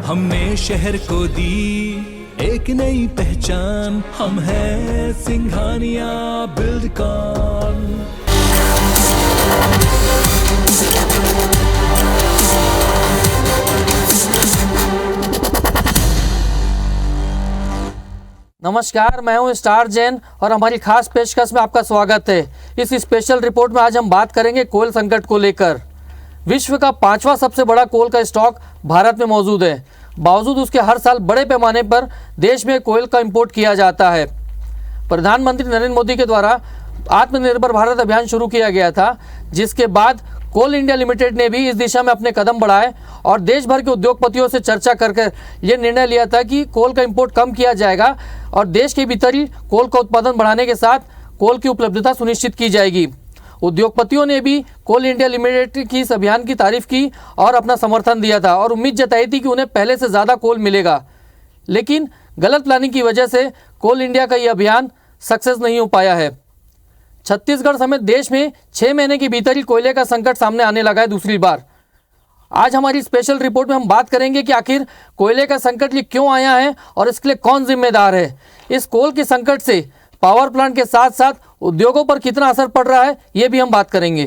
हमने शहर को दी एक नई पहचान, हम हैं सिंघानिया बिल्डकॉन। नमस्कार, मैं हूं स्टार जैन और हमारी खास पेशकश में आपका स्वागत है। इस स्पेशल रिपोर्ट में आज हम बात करेंगे कोल संकट को लेकर। विश्व का 5वां सबसे बड़ा कोल का स्टॉक भारत में मौजूद है। बावजूद उसके हर साल बड़े पैमाने पर देश में कोयल का इंपोर्ट किया जाता है। प्रधानमंत्री नरेंद्र मोदी के द्वारा आत्मनिर्भर भारत अभियान शुरू किया गया था, जिसके बाद कोल इंडिया लिमिटेड ने भी इस दिशा में अपने कदम बढ़ाए और देश भर के उद्योगपतियों से चर्चा कर ये निर्णय लिया था कि कोल का इंपोर्ट कम किया जाएगा और देश के भीतर ही कोल का उत्पादन बढ़ाने के साथ कोल की उपलब्धता सुनिश्चित की जाएगी। उद्योगपतियों ने भी कोल इंडिया लिमिटेड की इस अभियान की तारीफ की और अपना समर्थन दिया था और उम्मीद जताई थी कि उन्हें पहले से ज़्यादा कोल मिलेगा। लेकिन गलत प्लानिंग की वजह से कोल इंडिया का यह अभियान सक्सेस नहीं हो पाया है। छत्तीसगढ़ समेत देश में 6 महीने के भीतर ही कोयले का संकट सामने आने लगा है दूसरी बार। आज हमारी स्पेशल रिपोर्ट में हम बात करेंगे कि आखिर कोयले का संकट ये क्यों आया है और इसके लिए कौन जिम्मेदार है। इस कोल के संकट से पावर प्लांट के साथ साथ उद्योगों पर कितना असर पड़ रहा है, ये भी हम बात करेंगे।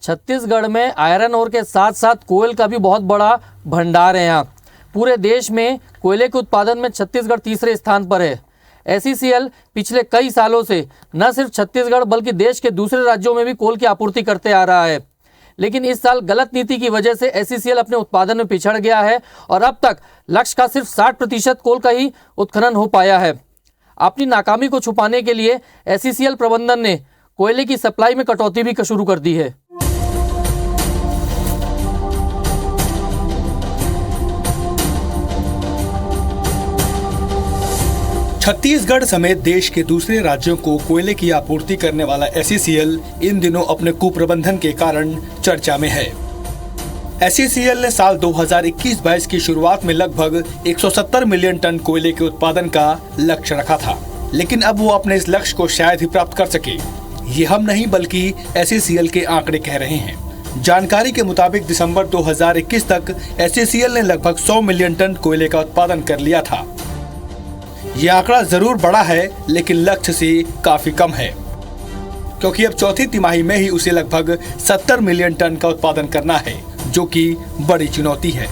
छत्तीसगढ़ में आयरन ओर के साथ साथ कोयल का भी बहुत बड़ा भंडार है। यहाँ पूरे देश में कोयले के उत्पादन में छत्तीसगढ़ तीसरे स्थान पर है। SCCL पिछले कई सालों से न सिर्फ छत्तीसगढ़ बल्कि देश के दूसरे राज्यों में भी कोल की आपूर्ति करते आ रहा है। लेकिन इस साल गलत नीति की वजह से SCCL अपने उत्पादन में पिछड़ गया है और अब तक लक्ष्य का सिर्फ 60% कोल का ही उत्खनन हो पाया है। अपनी नाकामी को छुपाने के लिए SCCL प्रबंधन ने कोयले की सप्लाई में कटौती भी शुरू कर दी है। छत्तीसगढ़ समेत देश के दूसरे राज्यों को कोयले की आपूर्ति करने वाला SCCL इन दिनों अपने कुप्रबंधन के कारण चर्चा में है। SCCL ने साल 2021-22 की शुरुआत में लगभग 170 मिलियन टन कोयले के उत्पादन का लक्ष्य रखा था, लेकिन अब वो अपने इस लक्ष्य को शायद ही प्राप्त कर सके। ये हम नहीं बल्कि SCCL के आंकड़े कह रहे हैं। जानकारी के मुताबिक दिसंबर 2021 तक SCCL ने लगभग 100 मिलियन टन कोयले का उत्पादन कर लिया था। ये आंकड़ा जरूर बड़ा है, लेकिन लक्ष्य से काफी कम है, क्योंकि अब चौथी तिमाही में ही उसे लगभग 70 मिलियन टन का उत्पादन करना है, जो कि बड़ी चुनौती है।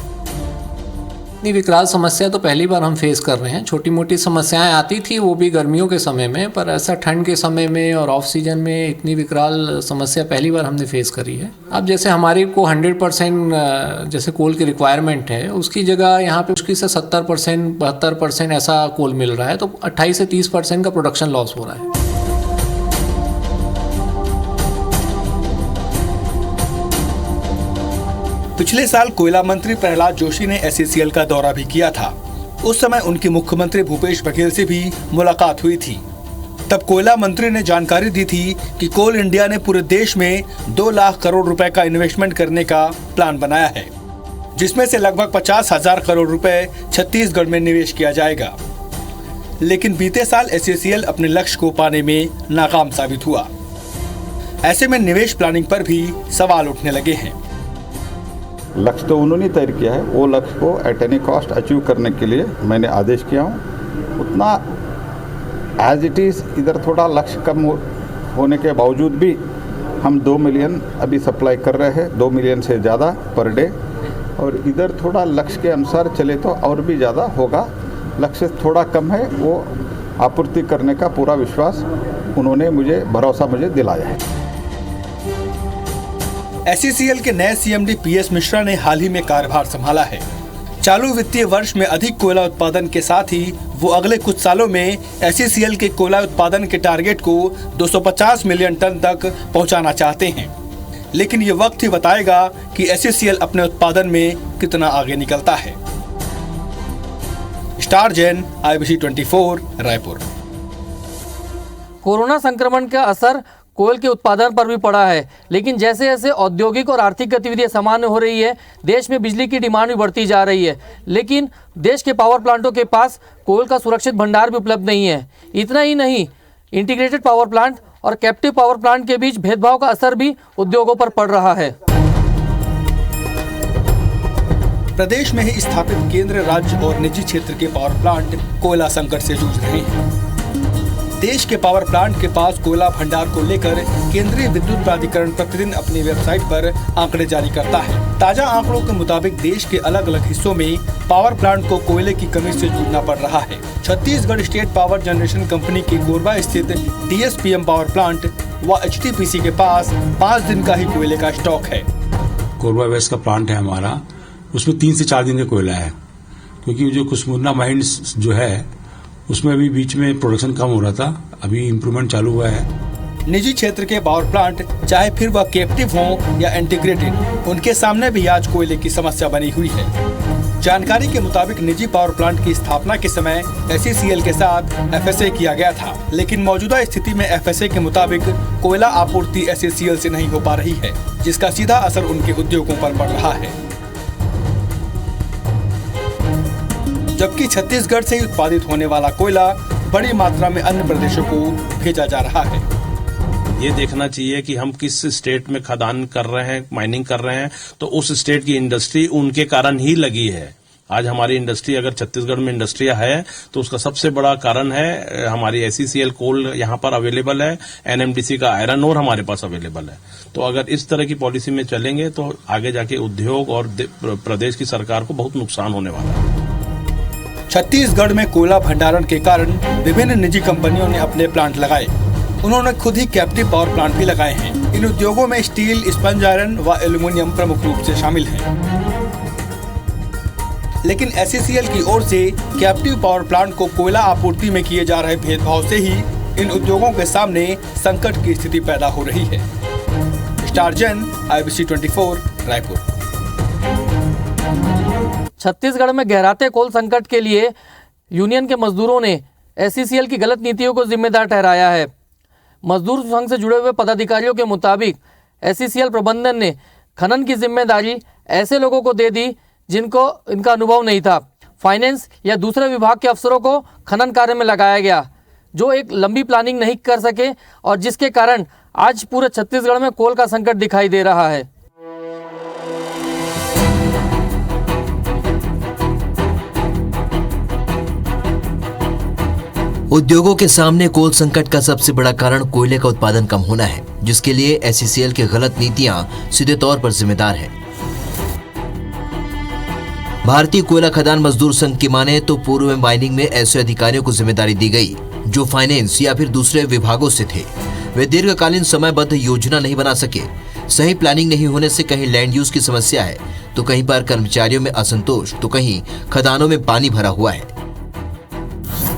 इतनी विकराल समस्या तो पहली बार हम फेस कर रहे हैं। छोटी मोटी समस्याएं आती थी, वो भी गर्मियों के समय में, पर ऐसा ठंड के समय में और ऑफ सीजन में इतनी विकराल समस्या पहली बार हमने फेस करी है। अब जैसे हमारे को 100% जैसे कोल की रिक्वायरमेंट है, उसकी जगह यहाँ पे मुश्किल से 70% 72% ऐसा कोल मिल रहा है, तो 28 से 30% का प्रोडक्शन लॉस हो रहा है। पिछले साल कोयला मंत्री प्रहलाद जोशी ने SCCL का दौरा भी किया था। उस समय उनकी मुख्यमंत्री भूपेश बघेल से भी मुलाकात हुई थी। तब कोयला मंत्री ने जानकारी दी थी कि कोल इंडिया ने पूरे देश में 2 लाख करोड़ रुपए का इन्वेस्टमेंट करने का प्लान बनाया है, जिसमें से लगभग 50,000 करोड़ रुपए छत्तीसगढ़ में निवेश किया जाएगा। लेकिन बीते साल SCCL अपने लक्ष्य को पाने में नाकाम साबित हुआ। ऐसे में निवेश प्लानिंग पर भी सवाल उठने लगे हैं। लक्ष्य तो उन्होंने तय किया है, वो लक्ष्य को एट एनी कॉस्ट अचीव करने के लिए मैंने आदेश किया हूँ। उतना एज इट इज़ इधर थोड़ा लक्ष्य कम होने के बावजूद भी हम 2 मिलियन अभी सप्लाई कर रहे हैं, 2 मिलियन से ज़्यादा पर डे, और इधर थोड़ा लक्ष्य के अनुसार चले तो और भी ज़्यादा होगा। लक्ष्य थोड़ा कम है, वो आपूर्ति करने का पूरा विश्वास उन्होंने भरोसा मुझे दिलाया है। SCCL के नए CMD PS मिश्रा ने हाल ही में कार्यभार संभाला है। चालू वित्तीय वर्ष में अधिक कोयला उत्पादन के साथ ही वो अगले कुछ सालों में SCCL के कोयला उत्पादन के टारगेट को 250 मिलियन टन तक पहुंचाना चाहते हैं। लेकिन ये वक्त ही बताएगा कि SCCL अपने उत्पादन में कितना आगे निकलता है। Star Jain, IBC 24, Raipur. Corona संक्रमण का असर कोयल के उत्पादन पर भी पड़ा है, लेकिन जैसे जैसे औद्योगिक और आर्थिक गतिविधियां सामान्य हो रही है, देश में बिजली की डिमांड भी बढ़ती जा रही है। लेकिन देश के पावर प्लांटों के पास कोयल का सुरक्षित भंडार भी उपलब्ध नहीं है। इतना ही नहीं, इंटीग्रेटेड पावर प्लांट और कैप्टिव पावर प्लांट के बीच भेदभाव का असर भी उद्योगों पर पड़ रहा है। प्रदेश में ही स्थापित केंद्र, राज्य और निजी क्षेत्र के पावर प्लांट कोयला संकट से जूझ रहे हैं। देश के पावर प्लांट के पास कोयला भंडार को लेकर केंद्रीय विद्युत प्राधिकरण प्रतिदिन अपनी वेबसाइट पर आंकड़े जारी करता है। ताजा आंकड़ों के मुताबिक देश के अलग अलग हिस्सों में पावर प्लांट को कोयले की कमी से जूझना पड़ रहा है। Chhattisgarh state power generation company के कोरबा स्थित DSPM पावर प्लांट व HTPC के पास 5 दिन का ही कोयले का स्टॉक है। कोरबा वेस्ट का प्लांट है हमारा, उसमें 3 से 4 दिन का कोयला है, क्योंकि जो कुसमुंडा माइंस जो है उसमें अभी बीच में प्रोडक्शन कम हो रहा था, अभी इम्प्रूवमेंट चालू हुआ है। निजी क्षेत्र के पावर प्लांट चाहे फिर वह कैप्टिव हों या इंटीग्रेटेड, उनके सामने भी आज कोयले की समस्या बनी हुई है। जानकारी के मुताबिक निजी पावर प्लांट की स्थापना के समय SCCL के साथ FSA किया गया था, लेकिन मौजूदा स्थिति में FSA के मुताबिक कोयला आपूर्ति SCCL से नहीं हो पा रही है, जिसका सीधा असर उनके उद्योगों पर पड़ रहा है। जबकि छत्तीसगढ़ से ही उत्पादित होने वाला कोयला बड़ी मात्रा में अन्य प्रदेशों को भेजा जा रहा है। ये देखना चाहिए कि हम किस स्टेट में खदान कर रहे हैं, माइनिंग कर रहे हैं, तो उस स्टेट की इंडस्ट्री उनके कारण ही लगी है। आज हमारी इंडस्ट्री, अगर छत्तीसगढ़ में इंडस्ट्रिया है तो उसका सबसे बड़ा कारण है हमारी SCCL कोल यहाँ पर अवेलेबल है, NMDC का आयरन ओर हमारे पास अवेलेबल है। तो अगर इस तरह की पॉलिसी में चलेंगे तो आगे जाके उद्योग और प्रदेश की सरकार को बहुत नुकसान होने वाला है। छत्तीसगढ़ में कोयला भंडारण के कारण विभिन्न निजी कंपनियों ने अपने प्लांट लगाए। उन्होंने खुद ही कैप्टिव पावर प्लांट भी लगाए हैं। इन उद्योगों में स्टील, स्पंज आयरन व एल्यूमिनियम प्रमुख रूप से शामिल हैं। लेकिन SCCL की ओर से कैप्टिव पावर प्लांट को कोयला आपूर्ति में किए जा रहे भेदभाव से ही इन उद्योगों के सामने संकट की स्थिति पैदा हो रही है। Star Jain, IBC 24, Raipur. छत्तीसगढ़ में गहराते कोल संकट के लिए यूनियन के मजदूरों ने SCCL की गलत नीतियों को जिम्मेदार ठहराया है। मजदूर संघ से जुड़े हुए पदाधिकारियों के मुताबिक SCCL प्रबंधन ने खनन की जिम्मेदारी ऐसे लोगों को दे दी जिनको इनका अनुभव नहीं था। फाइनेंस या दूसरे विभाग के अफसरों को खनन कार्य में लगाया गया, जो एक लंबी प्लानिंग नहीं कर सके और जिसके कारण आज पूरे छत्तीसगढ़ में कोल का संकट दिखाई दे रहा है। उद्योगों के सामने कोल संकट का सबसे बड़ा कारण कोयले का उत्पादन कम होना है, जिसके लिए SCCL की गलत नीतियां सीधे तौर पर जिम्मेदार है। भारतीय कोयला खदान मजदूर संघ की माने तो पूर्व में माइनिंग में ऐसे अधिकारियों को जिम्मेदारी दी गई जो फाइनेंस या फिर दूसरे विभागों से थे। वे दीर्घकालीन समयबद्ध योजना नहीं बना सके। सही प्लानिंग नहीं होने से कहीं लैंड यूज की समस्या है, तो कहीं पर कर्मचारियों में असंतोष, तो कहीं खदानों में पानी भरा हुआ है।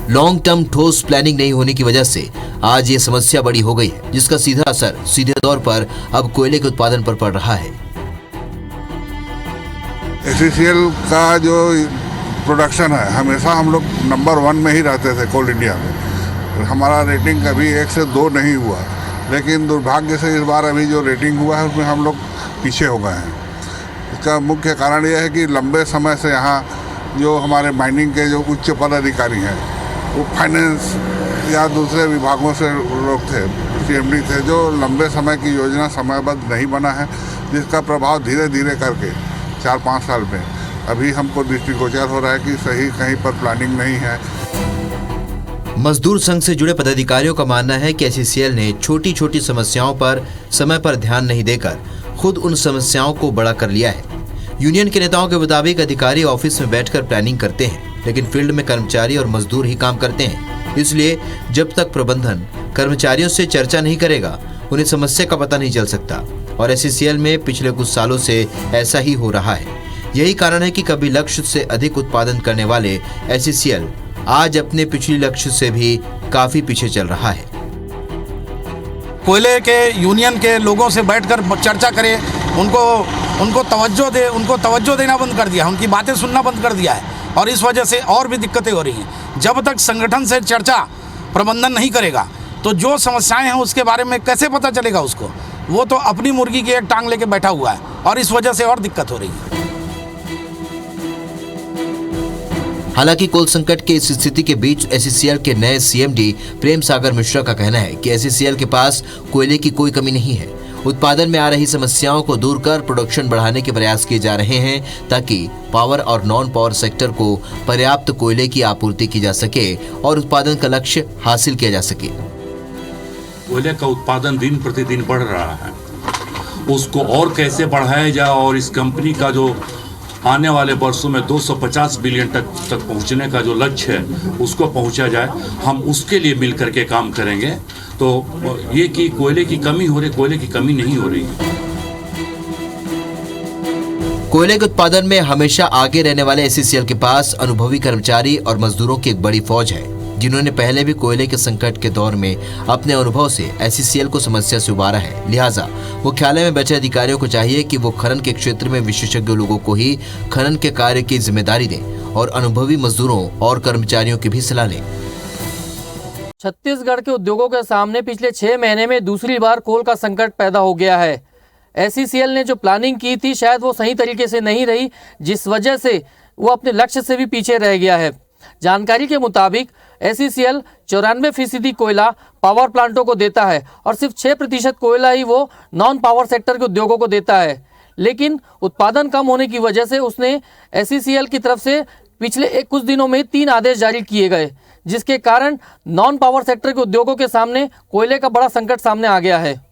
लॉन्ग टर्म ठोस प्लानिंग नहीं होने की वजह से आज ये समस्या बड़ी हो गई है, जिसका सीधा असर सीधे तौर पर अब कोयले के उत्पादन पर पड़ रहा है। SCCL का जो प्रोडक्शन है, हमेशा हम लोग नंबर 1 में ही रहते थे कोल इंडिया में। हमारा रेटिंग कभी 1 से 2 नहीं हुआ, लेकिन दुर्भाग्य से इस बार अभी जो रेटिंग हुआ है उसमें हम लोग पीछे हो गए हैं। इसका मुख्य कारण यह है कि लंबे समय से यहाँ जो हमारे माइनिंग के जो उच्च पदाधिकारी हैं, वो फाइनेंस या दूसरे विभागों से लोग थे, CMD थे, जो लंबे समय की योजना समयबद्ध नहीं बना है, जिसका प्रभाव धीरे धीरे करके 4-5 साल में अभी हमको दृष्टिगोचर हो रहा है कि सही कहीं पर प्लानिंग नहीं है। मजदूर संघ से जुड़े पदाधिकारियों का मानना है कि SCCL ने छोटी छोटी समस्याओं पर समय पर ध्यान नहीं देकर खुद उन समस्याओं को बड़ा कर लिया है। यूनियन के नेताओं के मुताबिक अधिकारी ऑफिस में बैठकर प्लानिंग करते हैं, लेकिन फील्ड में कर्मचारी और मजदूर ही काम करते हैं। इसलिए जब तक प्रबंधन कर्मचारियों से चर्चा नहीं करेगा, उन्हें समस्या का पता नहीं चल सकता। और SCCL में पिछले कुछ सालों से ऐसा ही हो रहा है। यही कारण है कि कभी लक्ष्य से अधिक उत्पादन करने वाले SCCL आज अपने पिछले लक्ष्य से भी काफी पीछे चल रहा है। कोयले के यूनियन के लोगों से बैठकर चर्चा करे, उनको तवज्जो देना बंद कर दिया, उनकी बातें सुनना बंद कर दिया है, और इस वजह से और भी दिक्कतें हो रही हैं। जब तक संगठन से चर्चा प्रबंधन नहीं करेगा तो जो समस्याएं हैं उसके बारे में कैसे पता चलेगा उसको? वो तो अपनी मुर्गी की एक टांग लेके बैठा हुआ है, और इस वजह से और दिक्कत हो रही है। हालांकि कोल संकट के इस स्थिति के बीच एसईसीएल के नए सीएमडी प्रेम सागर मिश्रा का कहना है कि एसईसीएल के पास कोयले की कोई कमी नहीं है। उत्पादन में आ रही समस्याओं को दूर कर प्रोडक्शन बढ़ाने के प्रयास किए जा रहे हैं ताकि पावर और नॉन पावर सेक्टर को पर्याप्त कोयले की आपूर्ति की जा सके और उत्पादन का लक्ष्य हासिल किया जा सके। कोयले का उत्पादन दिन प्रतिदिन बढ़ रहा है, उसको और कैसे बढ़ाया जाए और इस कंपनी का जो आने वाले वर्षों में 250 बिलियन तक पहुंचने का जो लक्ष्य है उसको पहुंचा जाए, हम उसके लिए मिल करके काम करेंगे। तो ये कि कोयले की कमी हो रही, कोयले की कमी नहीं हो रही। कोयले के उत्पादन में हमेशा आगे रहने वाले एसईसीएल के पास अनुभवी कर्मचारी और मजदूरों की एक बड़ी फौज है, जिन्होंने पहले भी कोयले के संकट के दौर में अपने अनुभव से एसईसीएल को समस्या से उबारा है। लिहाजा मुख्यालय में बैठे अधिकारियों को चाहिए कि वो खनन के क्षेत्र में विशेषज्ञ लोगों को ही खनन के कार्य की जिम्मेदारी दें और अनुभवी मजदूरों और कर्मचारियों की भी सलाह लें। छत्तीसगढ़ के उद्योगों के सामने पिछले 6 महीने में दूसरी बार कोल का संकट पैदा हो गया है। एसईसीएल ने जो प्लानिंग की थी शायद वो सही तरीके से नहीं रही, जिस वजह से वो अपने लक्ष्य से भी पीछे रह गया है। जानकारी के मुताबिक एसईसीएल 94% कोयला पावर प्लांटों को देता है और सिर्फ 6% कोयला ही वो नॉन पावर सेक्टर के उद्योगों को देता है। लेकिन उत्पादन कम होने की वजह से उसने एसईसीएल की तरफ से पिछले कुछ दिनों में 3 आदेश जारी किए गए, जिसके कारण नॉन पावर सेक्टर के उद्योगों के सामने कोयले का बड़ा संकट सामने आ गया है।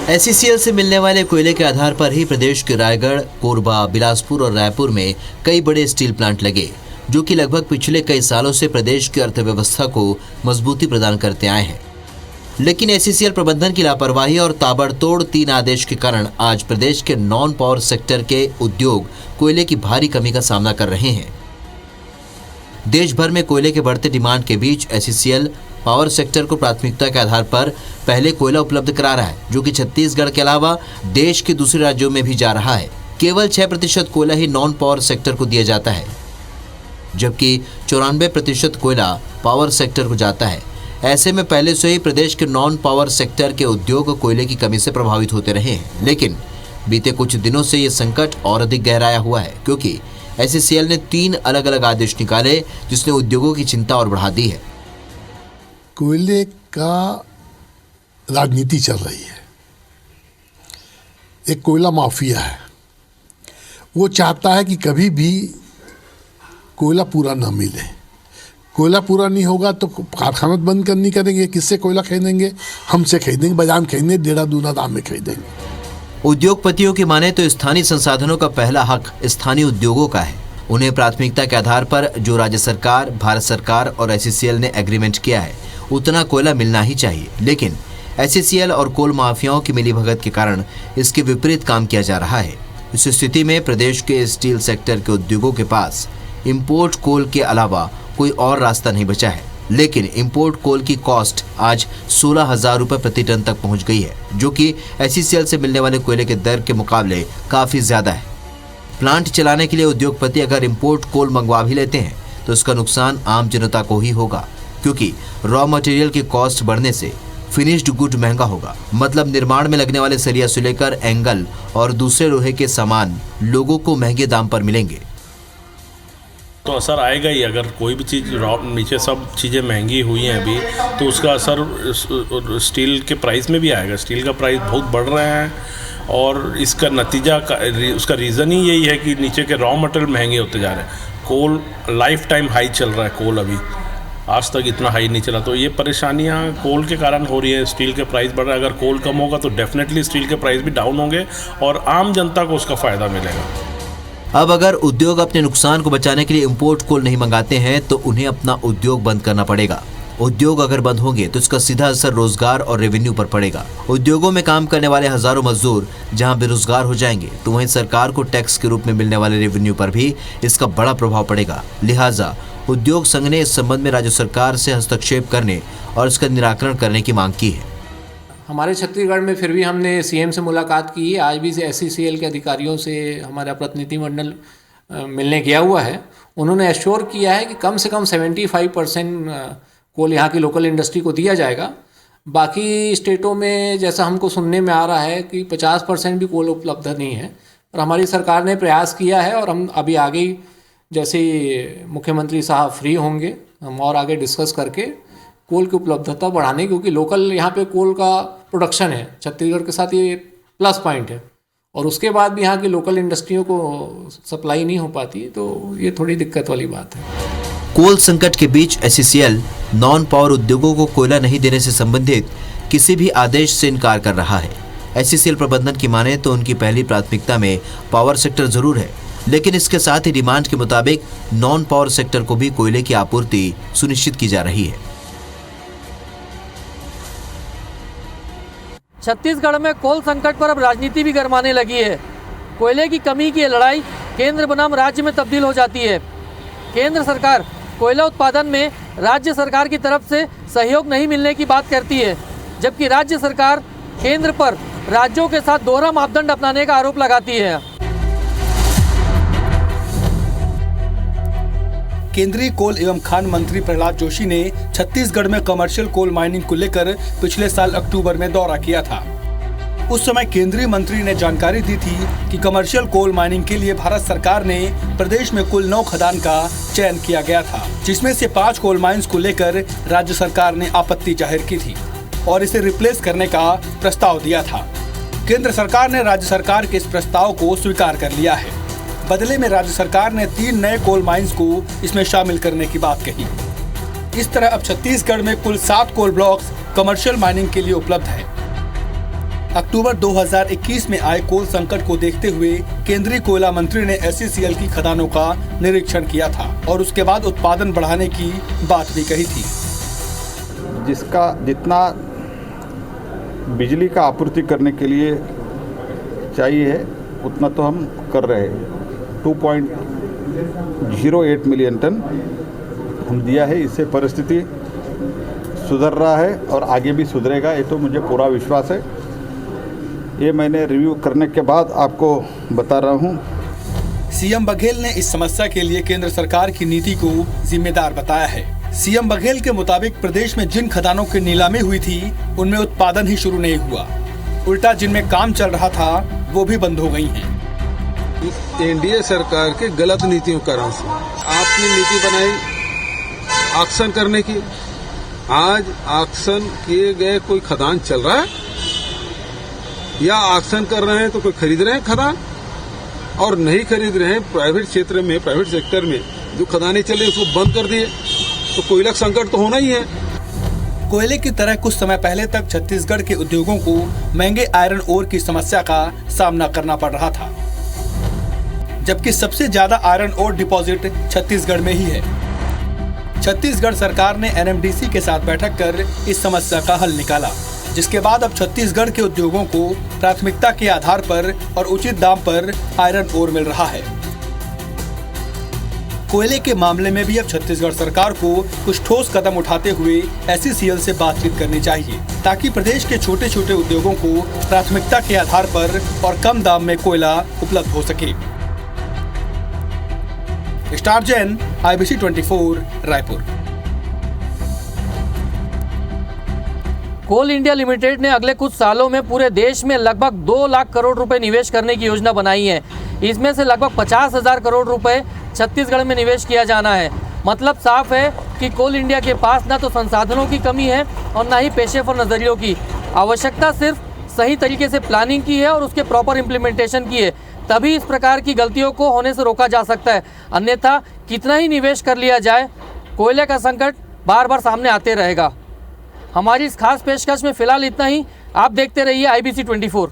एसईसीएल से मिलने वाले कोयले के आधार पर ही प्रदेश के रायगढ़, कोरबा, बिलासपुर और रायपुर में कई बड़े स्टील प्लांट लगे, जो कि लगभग पिछले कई सालों से प्रदेश की अर्थव्यवस्था को मजबूती प्रदान करते आए हैं। लेकिन एसईसीएल प्रबंधन की लापरवाही और ताबड़तोड़ 3 आदेश के कारण आज प्रदेश के नॉन पावर सेक्टर के उद्योग कोयले की भारी कमी का सामना कर रहे हैं। देश भर में कोयले के बढ़ते डिमांड के बीच एसईसीएल पावर सेक्टर को प्राथमिकता के आधार पर पहले कोयला उपलब्ध करा रहा है, जो कि छत्तीसगढ़ के अलावा देश के दूसरे राज्यों में भी जा रहा है। केवल 6% कोयला ही नॉन पावर सेक्टर को दिया जाता है, जबकि 94% कोयला पावर सेक्टर को जाता है। ऐसे में पहले से ही प्रदेश के नॉन पावर सेक्टर के उद्योग कोयले की कमी से प्रभावित होते रहे हैं। लेकिन बीते कुछ दिनों से ये संकट और अधिक गहराया हुआ है, क्योंकि एसईसीएल ने 3 अलग अलग आदेश निकाले, जिसने उद्योगों की चिंता और बढ़ा दी है। कोयले का राजनीति चल रही है। एक कोयला माफिया है, वो चाहता है कि कभी भी कोयला पूरा ना मिले। कोयला पूरा नहीं होगा तो कारखाना बंद करनी करेंगे। किससे कोयला खरीदेंगे? हमसे खरीदेंगे, बाजार में खरीदेंगे, 1.5 दूना दाम में खरीदेंगे। उद्योगपतियों की माने तो स्थानीय संसाधनों का पहला हक स्थानीय उद्योगों का है। उन्हें प्राथमिकता के आधार पर जो राज्य सरकार, भारत सरकार और एसईसीएल ने एग्रीमेंट किया है, उतना कोयला मिलना ही चाहिए। लेकिन एसईसीएल और कोल माफियाओं की मिलीभगत के कारण इसके विपरीत काम किया जा रहा है। इस स्थिति में प्रदेश के स्टील सेक्टर के उद्योगों के पास इंपोर्ट कोल के अलावा कोई और रास्ता नहीं बचा है। लेकिन इंपोर्ट कोल की कॉस्ट आज 16,000 रुपये प्रति टन तक पहुंच गई है, जो कि एसईसीएल से मिलने वाले कोयले के दर के मुकाबले काफ़ी ज़्यादा है। प्लांट चलाने के लिए उद्योगपति अगर इंपोर्ट कोल मंगवा भी लेते हैं तो इसका नुकसान आम जनता को ही होगा, क्योंकि रॉ मटेरियल की कॉस्ट बढ़ने से फिनिश्ड गुड महंगा होगा। मतलब निर्माण में लगने वाले सरिया से लेकर एंगल और दूसरे लोहे के सामान लोगों को महंगे दाम पर मिलेंगे। तो असर आएगा ही। अगर कोई भी चीज़ नीचे सब चीज़ें महंगी हुई हैं अभी, तो उसका असर स्टील के प्राइस में भी आएगा। स्टील का प्राइस बहुत बढ़ रहे हैं और इसका नतीजा उसका रीज़न ही यही है कि नीचे के रॉ मटेरियल महंगे होते जा रहे हैं। कोल लाइफ टाइम हाई चल रहा है, कोल अभी आज तक इतना हाई नहीं चला। तो ये परेशानियाँ कोल के कारण हो रही है। स्टील के प्राइस बढ़ रहा है। अगर कोल कम होगा तो डेफिनेटली स्टील के प्राइस भी डाउन होंगे और आम जनता को उसका फ़ायदा मिलेगा। अब अगर उद्योग अपने नुकसान को बचाने के लिए इंपोर्ट कोल नहीं मंगाते हैं तो उन्हें अपना उद्योग बंद करना पड़ेगा। उद्योग अगर बंद होंगे तो इसका सीधा असर रोजगार और रेवेन्यू पर पड़ेगा। उद्योगों में काम करने वाले हजारों मजदूर जहां बेरोजगार हो जाएंगे, तो वहीं सरकार को टैक्स के रूप में मिलने वाले रेवेन्यू पर भी इसका बड़ा प्रभाव पड़ेगा। लिहाजा उद्योग संघ ने इस संबंध में राज्य सरकार से हस्तक्षेप करने और इसका निराकरण करने की मांग की है। हमारे छत्तीसगढ़ में फिर भी हमने सीएम से मुलाकात की है। आज भी एसईसीएल के अधिकारियों से हमारा प्रतिनिधिमंडल मिलने गया हुआ है। उन्होंने एश्योर किया है कि कम से कम 75% कोल यहाँ की लोकल इंडस्ट्री को दिया जाएगा। बाकी स्टेटों में जैसा हमको सुनने में आ रहा है कि 50% भी कोल उपलब्ध नहीं है। और हमारी सरकार ने प्रयास किया है और हम अभी आगे ही जैसे मुख्यमंत्री साहब फ्री होंगे हम और आगे डिस्कस करके कोल की उपलब्धता बढ़ाने, क्योंकि लोकल यहाँ पे कोल का प्रोडक्शन है छत्तीसगढ़ के साथ, ये प्लस पॉइंट है। और उसके बाद भी यहाँ की लोकल इंडस्ट्रियों को सप्लाई नहीं हो पाती, तो ये थोड़ी दिक्कत वाली बात है। कोल संकट के बीच एसईसीएल नॉन पावर उद्योगों को कोयला नहीं देने से संबंधित किसी भी आदेश से इनकार कर रहा है। एसईसीएल प्रबंधन की माने तो उनकी पहली प्राथमिकता में पावर सेक्टर जरूर है, लेकिन इसके साथ ही डिमांड के मुताबिक नॉन पावर सेक्टर को भी कोयले की आपूर्ति सुनिश्चित की जा रही है। छत्तीसगढ़ में कोल संकट पर अब राजनीति भी गरमाने लगी है। कोयले की कमी की लड़ाई केंद्र बनाम राज्य में तब्दील हो जाती है। केंद्र सरकार कोयला उत्पादन में राज्य सरकार की तरफ से सहयोग नहीं मिलने की बात करती है, जबकि राज्य सरकार केंद्र पर राज्यों के साथ दोहरा मापदंड अपनाने का आरोप लगाती है। केंद्रीय कोल एवं खान मंत्री प्रहलाद जोशी ने छत्तीसगढ़ में कमर्शियल कोल माइनिंग को लेकर पिछले साल अक्टूबर में दौरा किया था। उस समय केंद्रीय मंत्री ने जानकारी दी थी कि कमर्शियल कोल माइनिंग के लिए भारत सरकार ने प्रदेश में कुल 9 खदान का चयन किया गया था, जिसमें से 5 कोल माइंस को लेकर राज्य सरकार ने आपत्ति जाहिर की थी और इसे रिप्लेस करने का प्रस्ताव दिया था। केंद्र सरकार ने राज्य सरकार के इस प्रस्ताव को स्वीकार कर लिया है। बदले में राज्य सरकार ने 3 नए कोल माइंस को इसमें शामिल करने की बात कही। इस तरह अब छत्तीसगढ़ में कुल 7 कोल ब्लॉक्स कमर्शियल माइनिंग के लिए उपलब्ध है। अक्टूबर 2021 में आए कोल संकट को देखते हुए केंद्रीय कोयला मंत्री ने एसईसीएल की खदानों का निरीक्षण किया था और उसके बाद उत्पादन बढ़ाने की बात भी कही थी। जिसका जितना बिजली का आपूर्ति करने के लिए चाहिए है उतना तो हम कर रहे हैं। 2.08 मिलियन टन हम दिया है। इससे परिस्थिति सुधर रहा है और आगे भी सुधरेगा, ये तो मुझे पूरा विश्वास है। ये मैंने रिव्यू करने के बाद आपको बता रहा हूँ। सीएम बघेल ने इस समस्या के लिए केंद्र सरकार की नीति को जिम्मेदार बताया है। सीएम बघेल के मुताबिक प्रदेश में जिन खदानों की नीलामी हुई थी उनमें उत्पादन ही शुरू नहीं हुआ, उल्टा जिनमें काम चल रहा था वो भी बंद हो गई हैं। एनडीए सरकार के गलत नीतियों कारण से आपने नीति बनाई ऑक्शन करने की। आज ऑक्शन किए गए कोई खदान चल रहा है या ऑक्शन कर रहे हैं तो कोई खरीद रहे हैं खदान, और नहीं खरीद रहे हैं प्राइवेट क्षेत्र में, प्राइवेट सेक्टर में जो खदानें चले उसको बंद कर दिए, तो कोयला संकट तो होना ही है। कोयले की तरह कुछ समय पहले तक छत्तीसगढ़ के उद्योगों को महंगे आयरन ओर की समस्या का सामना करना पड़ रहा था, जबकि सबसे ज्यादा आयरन ओर डिपॉजिट छत्तीसगढ़ में ही है। छत्तीसगढ़ सरकार ने एनएमडीसी के साथ बैठक कर इस समस्या का हल निकाला, जिसके बाद अब छत्तीसगढ़ के उद्योगों को प्राथमिकता के आधार पर और उचित दाम पर आयरन ओर मिल रहा है। कोयले के मामले में भी अब छत्तीसगढ़ सरकार को कुछ ठोस कदम उठाते हुए एसईसीएल से बातचीत करनी चाहिए, ताकि प्रदेश के छोटे छोटे उद्योगों को प्राथमिकता के आधार पर और कम दाम में कोयला उपलब्ध हो सके। Star Jain, IBC 24, Raipur. Coal India limited ने अगले कुछ सालों में पूरे देश में लगभग 2 लाख करोड़ रुपए निवेश करने की योजना बनाई है। इसमें से लगभग 50,000 करोड़ रुपए छत्तीसगढ़ में निवेश किया जाना है। मतलब साफ है कि कोल इंडिया के पास ना तो संसाधनों की कमी है और ना ही पेशेवर नजरियों की। आवश्यकता सिर्फ सही तरीके से प्लानिंग की है और उसके प्रॉपर इम्प्लीमेंटेशन की है, तभी इस प्रकार की गलतियों को होने से रोका जा सकता है। अन्यथा कितना ही निवेश कर लिया जाए, कोयले का संकट बार बार सामने आते रहेगा। हमारी इस खास पेशकश में फिलहाल इतना ही। आप देखते रहिए IBC 24।